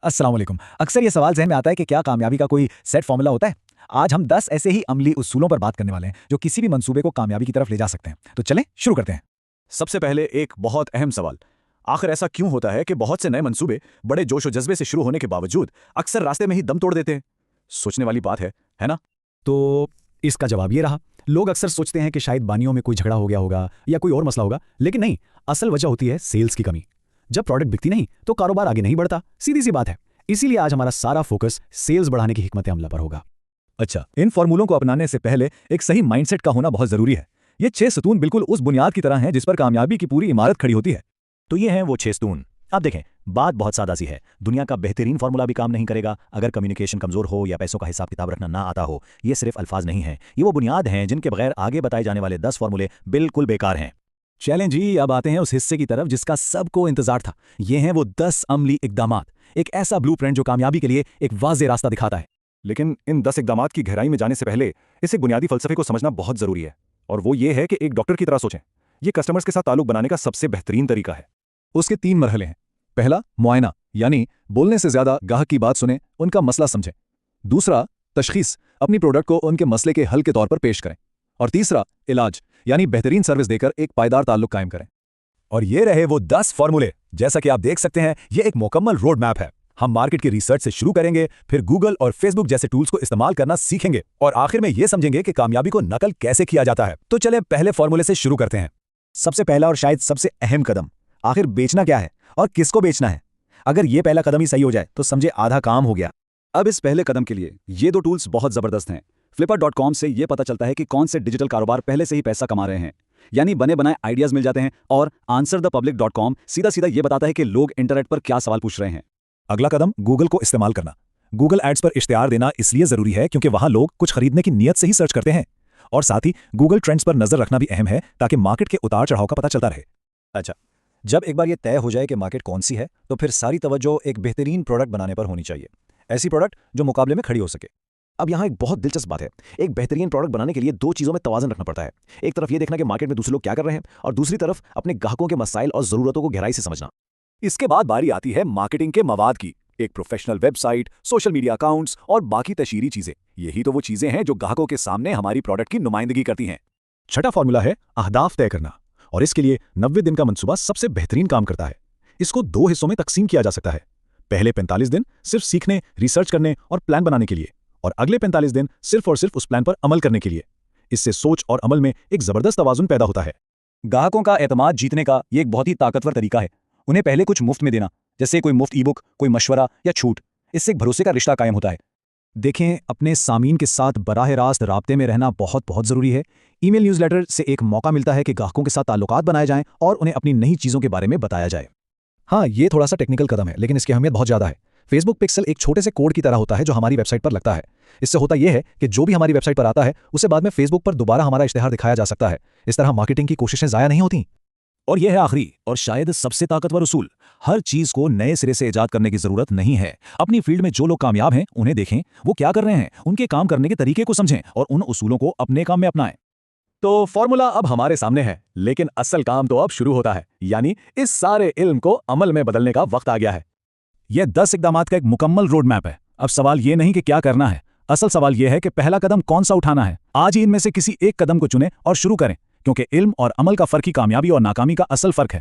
अस्सलाम वालेकुम। अक्सर ये सवाल ज़हन में आता है कि क्या कामयाबी का कोई सेट फ़ॉर्मूला होता है? आज हम 10 ऐसे ही अमली उसूलों पर बात करने वाले हैं, जो किसी भी मंसूबे को कामयाबी की तरफ ले जा सकते हैं। तो चलें, शुरू करते हैं। सबसे पहले एक बहुत अहम सवाल। आखिर ऐसा क्यों होता है कि बहुत से नए मंसूबे बड़े जोश और जज्बे से शुरू होने के बावजूद अक्सर रास्ते में ही दम तोड़ देते हैं? सोचने वाली बात है ना? तो इसका जवाब ये रहा। लोग अक्सर सोचते हैं कि शायद बानियों में कोई झगड़ा हो गया होगा या कोई और मसला होगा, लेकिन नहीं, असल वजह होती है सेल्स की कमी। जब प्रोडक्ट बिकती नहीं, तो कारोबार आगे नहीं बढ़ता। सीधी सी बात है। इसीलिए आज हमारा सारा फोकस सेल्स बढ़ाने की हिकमत अमला पर होगा। अच्छा, इन फॉर्मूलों को अपनाने से पहले एक सही माइंडसेट का होना बहुत जरूरी है। ये 6 सतून बिल्कुल उस बुनियाद की तरह हैं जिस पर कामयाबी की पूरी इमारत खड़ी होती है। तो ये हैं वो 6 सतून। आप देखें, बात बहुत सादा सी है। दुनिया का बेहतरीन फार्मूला भी काम नहीं करेगा अगर कम्युनिकेशन कमजोर हो या पैसों का हिसाब किताब रखना ना आता हो। ये सिर्फ अल्फाज नहीं हैं, ये वो बुनियाद हैं जिनके बगैर आगे बताए जाने वाले 10 फार्मूले बिल्कुल बेकार हैं। चलें जी, अब आते हैं उस हिस्से की तरफ जिसका सबको इंतजार था। ये हैं वो 10 अमली इकदामात, एक ऐसा ब्लूप्रिंट जो कामयाबी के लिए एक वाज़ेह रास्ता दिखाता है। लेकिन इन 10 इकदामात की गहराई में जाने से पहले इस एक बुनियादी फलसफे को समझना बहुत जरूरी है, और वो ये है कि एक डॉक्टर की तरह सोचें। ये कस्टमर्स के साथ ताल्लुक बनाने का सबसे बेहतरीन तरीका है। उसके 3 मरहले हैं। पहला, मुआयना, यानी बोलने से ज्यादा गाहक की बात सुनें, उनका मसला समझें। दूसरा, तशखीस, अपनी प्रोडक्ट को उनके मसले के हल के तौर पर पेश करें। और तीसरा, इलाज, यानी बेहतरीन सर्विस देकर एक पायदार ताल्लुक कायम करें। और ये रहे वो 10 फॉर्मूले। जैसा कि आप देख सकते हैं, ये एक मुकम्मल रोड मैप है। हम मार्केट की रिसर्च से शुरू करेंगे, फिर गूगल और फेसबुक जैसे टूल्स को इस्तेमाल करना सीखेंगे, और आखिर में ये समझेंगे कि कामयाबी को नकल कैसे किया जाता है। तो चलें पहले फॉर्मूले से शुरू करते हैं। सबसे पहला और शायद सबसे अहम कदम, आखिर बेचना क्या है और किसको बेचना है। अगर ये पहला कदम ही सही हो जाए तो समझे आधा काम हो गया। अब इस पहले कदम के लिए ये 2 टूल्स बहुत जबरदस्त हैं। Flipper.com से ये पता चलता है कि कौन से डिजिटल कारोबार पहले से ही पैसा कमा रहे हैं, यानी बने बनाए आइडियाज मिल जाते हैं। और AnswerThePublic.com सीधा सीधा ये बताता है कि लोग इंटरनेट पर क्या सवाल पूछ रहे हैं। अगला कदम, गूगल को इस्तेमाल करना। गूगल एड्स पर इश्तिहार देना इसलिए जरूरी है क्योंकि वहां लोग कुछ खरीदने की नीयत से ही सर्च करते हैं, और साथ ही गूगल ट्रेंड्स पर नजर रखना भी अहम है ताकि मार्केट के उतार चढ़ाव का पता चलता रहे। अच्छा, जब एक बार ये तय हो जाए कि मार्केट कौन सी है, तो फिर सारी तवज्जो एक बेहतरीन प्रोडक्ट बनाने पर होनी चाहिए। ऐसी प्रोडक्ट जो मुकाबले में खड़ी हो सके। अब यहाँ एक बहुत दिलचस्प बात है। एक बेहतरीन प्रोडक्ट बनाने के लिए 2 चीज़ों में तवाज़ुन रखना पड़ता है। एक तरफ ये देखना कि मार्केट में दूसरे लोग क्या कर रहे हैं, और दूसरी तरफ अपने ग्राहकों के मसाइल और ज़रूरतों को गहराई से समझना। इसके बाद बारी आती है मार्केटिंग के मवाद की। एक professional website, social media accounts और बाकी तशहीरी चीजें। यही तो वो चीजें हैं जो ग्राहकों के सामने हमारी प्रोडक्ट की नुमाइंदगी करती हैं। छठा फॉर्मूला है अहदाफ तय करना, और इसके लिए 90 दिन का मंसूबा सबसे बेहतरीन काम करता है। इसको 2 हिस्सों में तकसीम किया जा सकता है। पहले 45 दिन सिर्फ सीखने, रिसर्च करने और प्लान बनाने के लिए, और अगले 45 दिन सिर्फ और सिर्फ उस प्लान पर अमल करने के लिए। इससे सोच और अमल में एक जबरदस्त तवाज़ुन पैदा होता है। ग्राहकों का एतमाद जीतने का ये एक बहुत ही ताकतवर तरीका है। उन्हें पहले कुछ मुफ्त में देना, जैसे कोई मुफ्त ई-बुक, कोई मशवरा या छूट। इससे एक भरोसे का रिश्ता कायम होता है। देखें, अपने सामीन के साथ बराह रास्त राब्ते में रहना बहुत बहुत ज़रूरी है। ईमेल न्यूज़लेटर से एक मौका मिलता है कि ग्राहकों के साथ ताल्लुकात बनाए जाएं और उन्हें अपनी नई चीज़ों के बारे में बताया जाए। हाँ, ये थोड़ा सा टेक्निकल कदम है, लेकिन इसकी अहमियत बहुत ज़्यादा है। फेसबुक पिक्सल एक छोटे से कोड की तरह होता है जो हमारी वेबसाइट पर लगता है। इससे होता यह है कि जो भी हमारी वेबसाइट पर आता है उसे बाद में फेसबुक पर दोबारा हमारा इश्तिहार दिखाया जा सकता है। इस तरह मार्केटिंग की कोशिशें ज़ाया नहीं होती। और यह है आखिरी और शायद सबसे ताकतवर उसूल। हर चीज को नए सिरे से इजाद करने की जरूरत नहीं है। अपनी फील्ड में जो लोग कामयाब हैं उन्हें देखें, वो क्या कर रहे हैं, उनके काम करने के तरीके को समझें और उन उसूलों को अपने काम में अपनाएं। तो फॉर्मूला अब हमारे सामने है, लेकिन असल काम तो अब शुरू होता है, यानी इस सारे इल्म को अमल में बदलने का वक्त आ गया है। यह 10 इकदामात का एक मुकम्मल रोड मैप है। अब सवाल ये नहीं कि क्या करना है, असल सवाल यह है कि पहला कदम कौन सा उठाना है। आज ही इनमें से किसी एक कदम को चुनें और शुरू करें, क्योंकि इल्म और अमल का फ़र्क ही कामयाबी और नाकामी का असल फ़र्क है।